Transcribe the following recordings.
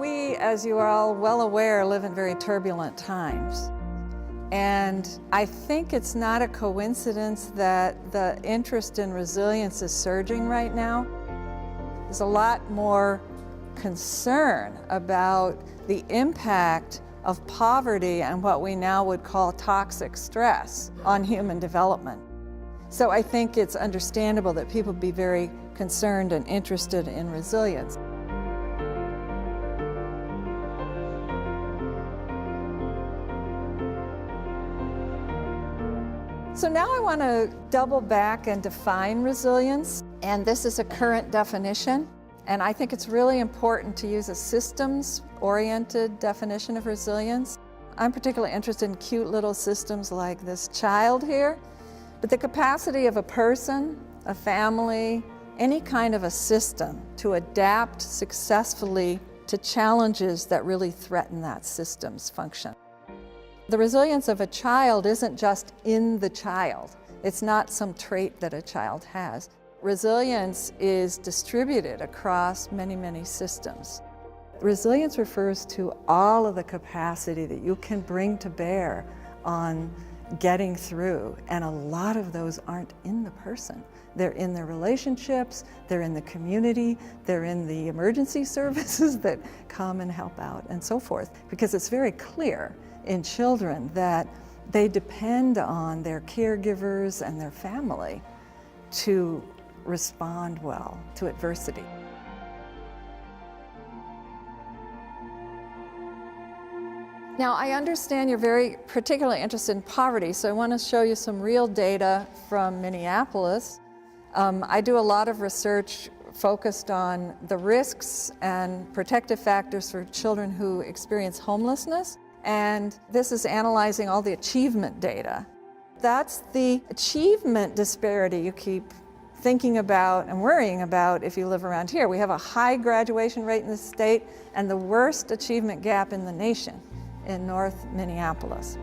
We, as you are all well aware, live in very turbulent times. And I think it's not a coincidence that the interest in resilience is surging right now. There's a lot more concern about the impact of poverty and what we now would call toxic stress on human development. So I think it's understandable that people be very concerned and interested in resilience. So now I want to double back and define resilience, and this is a current definition, and I think it's really important to use a systems-oriented definition of resilience. I'm particularly interested in cute little systems like this child here, but the capacity of a person, a family, any kind of a system to adapt successfully to challenges that really threaten that system's function. The resilience of a child isn't just in the child. It's not some trait that a child has. Resilience is distributed across many, many systems. Resilience refers to all of the capacity that you can bring to bear on getting through, and a lot of those aren't in the person. They're in their relationships, they're in the community, they're in the emergency services that come and help out and so forth, because it's very clear in children that they depend on their caregivers and their family to respond well to adversity. Now, I understand you're very particularly interested in poverty, so I want to show you some real data from Minneapolis. I do a lot of research focused on the risks and protective factors for children who experience homelessness. And this is analyzing all the achievement data. That's the achievement disparity you keep thinking about and worrying about if you live around here. We have a high graduation rate in the state and the worst achievement gap in the nation in North Minneapolis.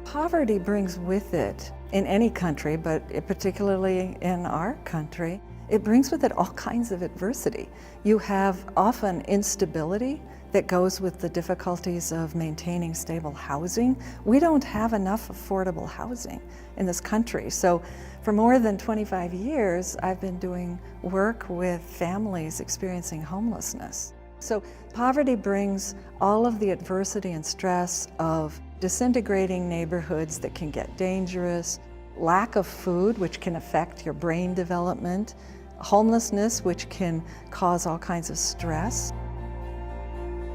Poverty brings with it, in any country, but particularly in our country, it brings with it all kinds of adversity. You have often instability that goes with the difficulties of maintaining stable housing. We don't have enough affordable housing in this country. So for more than 25 years, I've been doing work with families experiencing homelessness. So poverty brings all of the adversity and stress of disintegrating neighborhoods that can get dangerous, lack of food, which can affect your brain development, homelessness, which can cause all kinds of stress.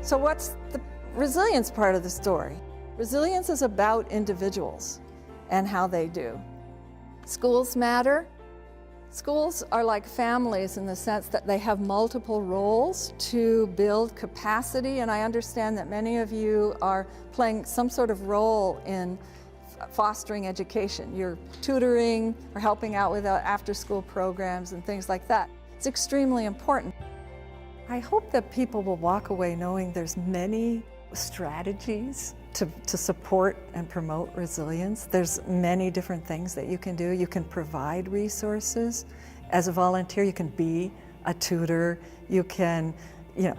So what's the resilience part of the story? Resilience is about individuals and how they do. Schools matter. Schools are like families in the sense that they have multiple roles to build capacity, and I understand that many of you are playing some sort of role in fostering education. You're tutoring or helping out with after-school programs and things like that. It's extremely important. I hope that people will walk away knowing there's many strategies to support and promote resilience. There's many different things that you can do. You can provide resources. As a volunteer, you can be a tutor. You can,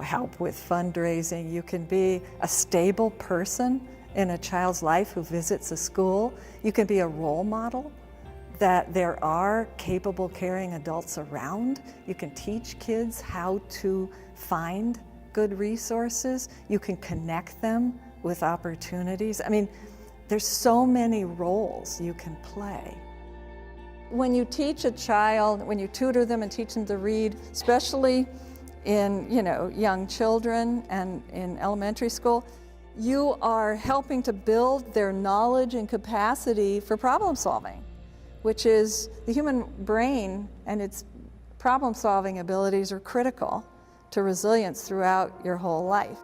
help with fundraising. You can be a stable person in a child's life who visits a school. You can be a role model that there are capable, caring adults around. You can teach kids how to find good resources. You can connect them with opportunities. I mean, there's so many roles you can play. When you teach a child, when you tutor them and teach them to read, especially in, young children and in elementary school, you are helping to build their knowledge and capacity for problem solving, which is the human brain and its problem-solving abilities are critical to resilience throughout your whole life.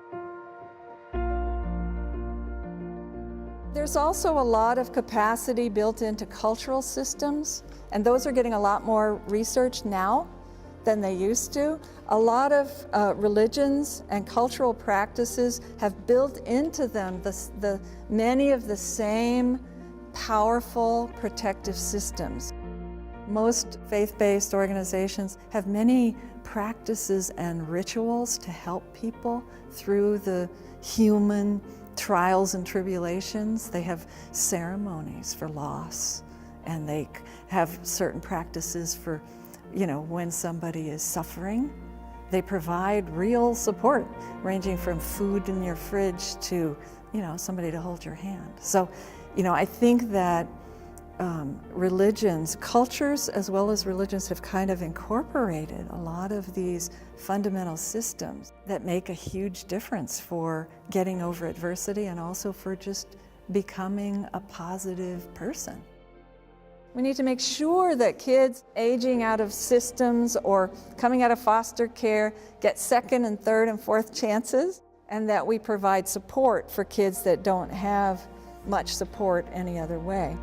There's also a lot of capacity built into cultural systems, and those are getting a lot more research now than they used to. A lot of religions and cultural practices have built into them many of the same powerful protective systems. Most faith-based organizations have many practices and rituals to help people through the human trials and tribulations. They have ceremonies for loss, and they have certain practices for, when somebody is suffering. They provide real support, ranging from food in your fridge to, somebody to hold your hand. So, I think that religions, cultures as well as religions, have kind of incorporated a lot of these fundamental systems that make a huge difference for getting over adversity and also for just becoming a positive person. We need to make sure that kids aging out of systems or coming out of foster care get second and third and fourth chances, and that we provide support for kids that don't have much support any other way.